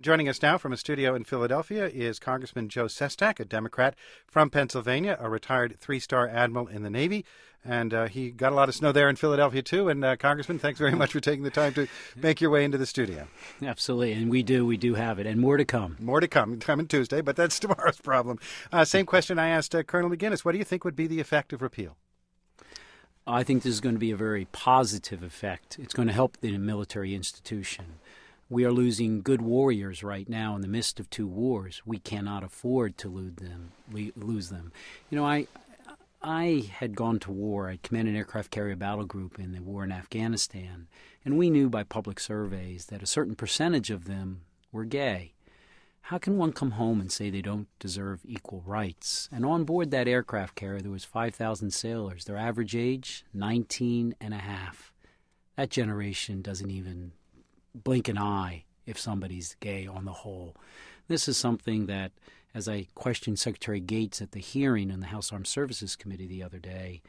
Joining us now from a studio in Philadelphia is Congressman Joe Sestak, a Democrat from Pennsylvania, a retired three-star admiral in the Navy. And he got a lot of snow there in Philadelphia, too. And, Congressman, thanks very much for taking the time to make your way into the studio. Absolutely. And we do have it. And more to come. More to come. Coming Tuesday, but that's tomorrow's problem. Same question I asked Colonel McGinnis. What do you think would be the effect of repeal? I think this is going to be a very positive effect. It's going to help the military institution. We are losing good warriors right now in the midst of two wars. We cannot afford to lose them. You know, I had gone to war. I commanded an aircraft carrier battle group in the war in Afghanistan, and we knew by public surveys that a certain percentage of them were gay. How can one come home and say they don't deserve equal rights? And on board that aircraft carrier, there was 5,000 sailors. Their average age, 19 and a half. That generation doesn't even blink an eye if somebody's gay on the whole. This is something that, as I questioned Secretary Gates at the hearing in the House Armed Services Committee the other day,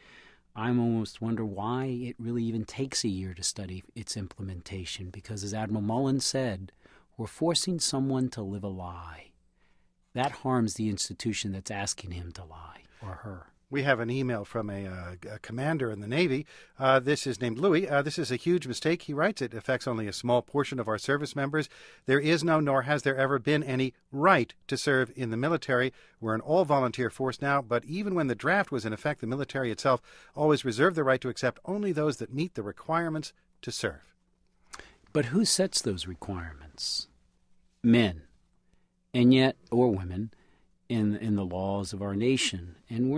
I almost wonder why it really even takes a year to study its implementation, because as Admiral Mullen said, we're forcing someone to live a lie. That harms the institution that's asking him to lie, or her. We have an email from a commander in the Navy. This is named Louis. This is a huge mistake, he writes. It affects only a small portion of our service members. There is no, nor has there ever been, any right to serve in the military. We're an all-volunteer force now, but even when the draft was in effect, the military itself always reserved the right to accept only those that meet the requirements to serve. But who sets those requirements? Men, and yet, or women, in the laws of our nation. And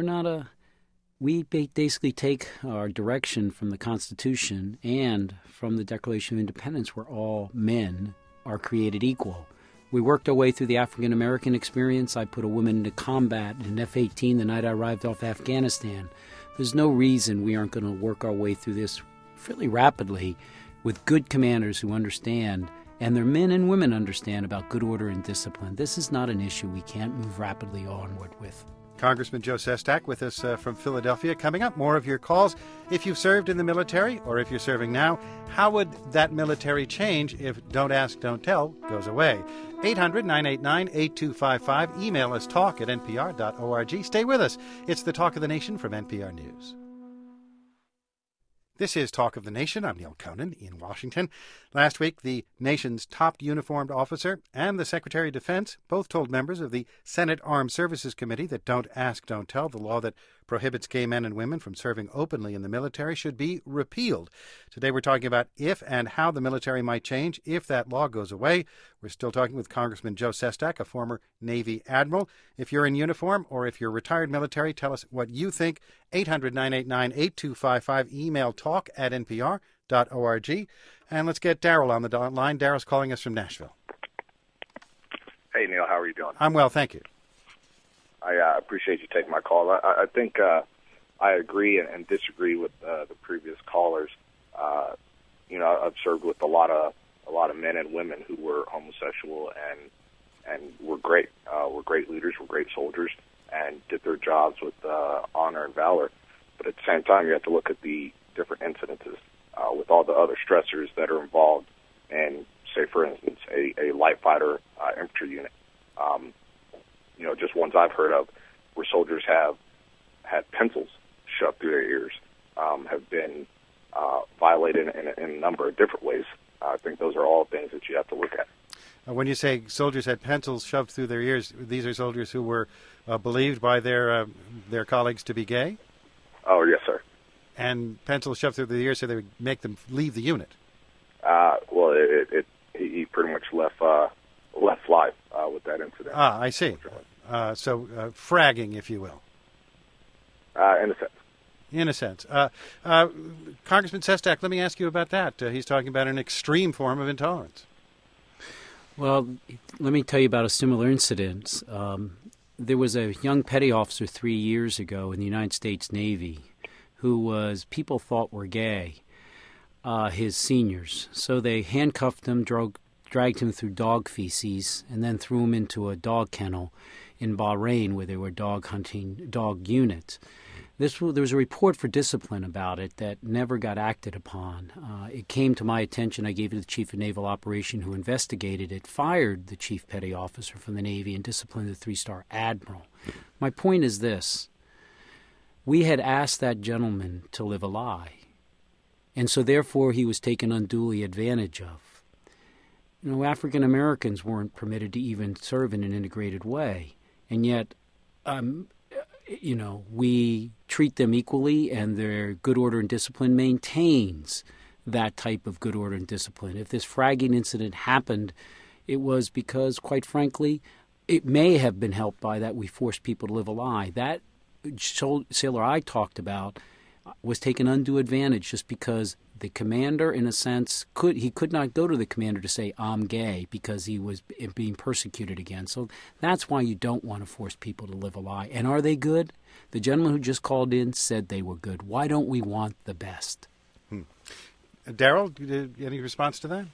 we basically take our direction from the Constitution and from the Declaration of Independence, where all men are created equal. We worked our way through the African-American experience. I put a woman into combat in an F-18 the night I arrived off Afghanistan. There's no reason we aren't going to work our way through this fairly rapidly with good commanders who understand, and their men and women understand, about good order and discipline. This is not an issue we can't move rapidly onward with. Congressman Joe Sestak with us from Philadelphia. Coming up, more of your calls. If you've served in the military or if you're serving now, how would that military change if Don't Ask, Don't Tell goes away? 800-989-8255. Email us talk@npr.org. Stay with us. It's the Talk of the Nation from NPR News. This is Talk of the Nation. I'm Neil Conan in Washington. Last week, the nation's top uniformed officer and the Secretary of Defense both told members of the Senate Armed Services Committee that Don't Ask, Don't Tell, the law that prohibits gay men and women from serving openly in the military, should be repealed. Today we're talking about if and how the military might change if that law goes away. We're still talking with Congressman Joe Sestak, a former Navy admiral. If you're in uniform or if you're retired military, tell us what you think. 800-989-8255. Email talk@npr.org. And let's get Daryl on the line. Daryl's calling us from Nashville. Hey, Neil, how are you doing? I'm well, thank you. I appreciate you taking my call. I think I agree and disagree with the previous callers. I've served with a lot of men and women who were homosexual and were great. Were great leaders, were great soldiers, and did their jobs with honor and valor. But at the same time, you have to look at the different incidences with all the other stressors that are involved in, say, for instance, a light fighter infantry unit. Just ones I've heard of where soldiers have had pencils shoved through their ears, have been violated in a number of different ways. I think those are all things that you have to look at. When you say soldiers had pencils shoved through their ears, these are soldiers who were believed by their colleagues to be gay? Oh, yes, sir. And pencils shoved through their ears so they would make them leave the unit? He pretty much left life with that incident. Ah, I see. So fragging, if you will. In a sense. In a sense. Congressman Sestak, let me ask you about that. He's talking about an extreme form of intolerance. Well, let me tell you about a similar incident. There was a young petty officer 3 years ago in the United States Navy who people thought were gay, his seniors. So they handcuffed him, dragged him through dog feces, and then threw him into a dog kennel in Bahrain where they were dog hunting dog units. There was a report for discipline about it that never got acted upon. It came to my attention. I gave it to the Chief of Naval Operation, who investigated it, fired the Chief Petty Officer from the Navy, and disciplined the 3-star Admiral. My point is this. We had asked that gentleman to live a lie, and so therefore he was taken unduly advantage of. African Americans weren't permitted to even serve in an integrated way, and yet we treat them equally, and their good order and discipline maintains that type of good order and discipline. If this fragging incident happened, it was because, quite frankly, it may have been helped by that we forced people to live a lie. That sailor I talked about was taken undue advantage just because the commander, in a sense, could not go to the commander to say, I'm gay, because he was being persecuted again. So that's why you don't want to force people to live a lie. And are they good? The gentleman who just called in said they were good. Why don't we want the best? Daryl, any response to that?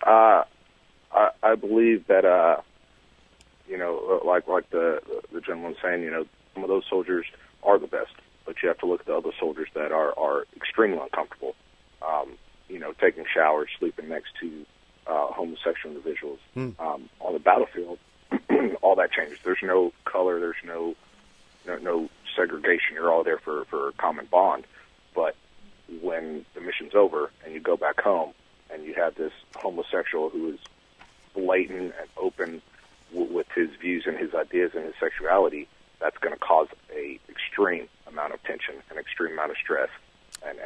I believe that, like the gentleman saying, some of those soldiers are the best, but you have to look at the other soldiers that are extremely uncomfortable. Taking showers, sleeping next to homosexual individuals on the battlefield. All that changes. There's no color. There's no segregation. You're all there for a common bond. But when the mission's over and you go back home and you have this homosexual who is blatant and open with his views and his ideas and his sexuality, that's going to cause a extreme amount of tension, an extreme amount of stress, and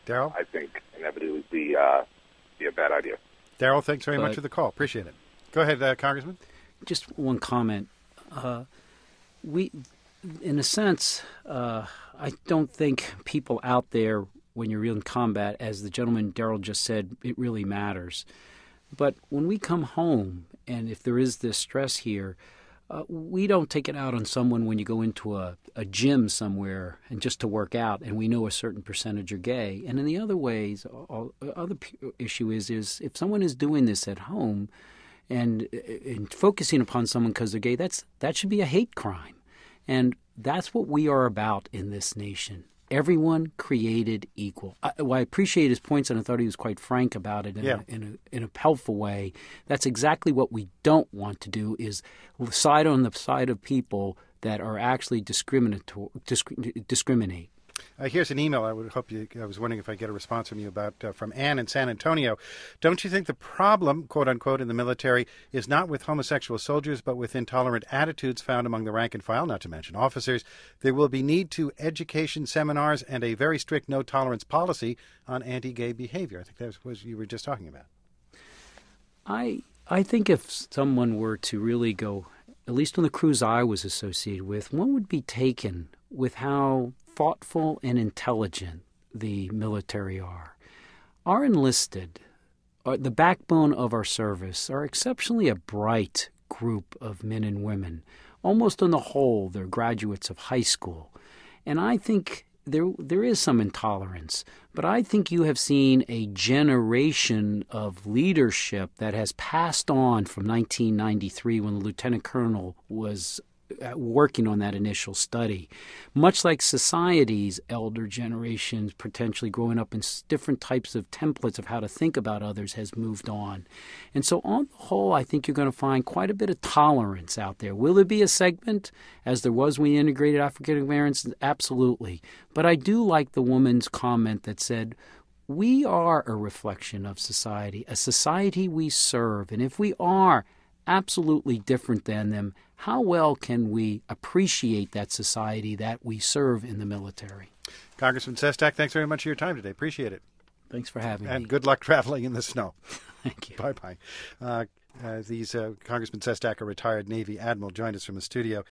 Daryl? I think inevitably be a bad idea. Daryl, thanks very much for the call. Appreciate it. Go ahead, Congressman. Just one comment. We, in a sense, I don't think people out there, when you're in combat, as the gentleman Daryl just said, it really matters. But when we come home, and if there is this stress here, we don't take it out on someone when you go into a gym somewhere and just to work out, and we know a certain percentage are gay. And in the other ways, other issue is if someone is doing this at home and focusing upon someone because they're gay, that should be a hate crime. And that's what we are about in this nation. Everyone created equal. I appreciate his points, and I thought he was quite frank about it in a helpful way. That's exactly what we don't want to do, is side on the side of people that are actually discriminate. Here's an email. I was wondering if I get a response from you about from Ann in San Antonio. Don't you think the problem, quote unquote, in the military is not with homosexual soldiers, but with intolerant attitudes found among the rank and file, not to mention officers? There will be need to education seminars and a very strict no tolerance policy on anti-gay behavior. I think that was what you were just talking about. I think if someone were to really go, at least on the crews I was associated with, one would be taken with how thoughtful and intelligent the military are. Our enlisted, the backbone of our service, are exceptionally a bright group of men and women. Almost on the whole, they're graduates of high school. And I think there is some intolerance, but I think you have seen a generation of leadership that has passed on from 1993, when the lieutenant colonel was working on that initial study. Much like society's elder generations potentially growing up in different types of templates of how to think about others has moved on. And so on the whole, I think you're going to find quite a bit of tolerance out there. Will there be a segment, as there was when we integrated African Americans? Absolutely. But I do like the woman's comment that said, we are a reflection of society, a society we serve. And if we are absolutely different than them, how well can we appreciate that society that we serve in the military? Congressman Sestak, thanks very much for your time today. Appreciate it. Thanks for having me. And good luck traveling in the snow. Thank you. Bye-bye. Congressman Sestak, a retired Navy admiral, joined us from the studio.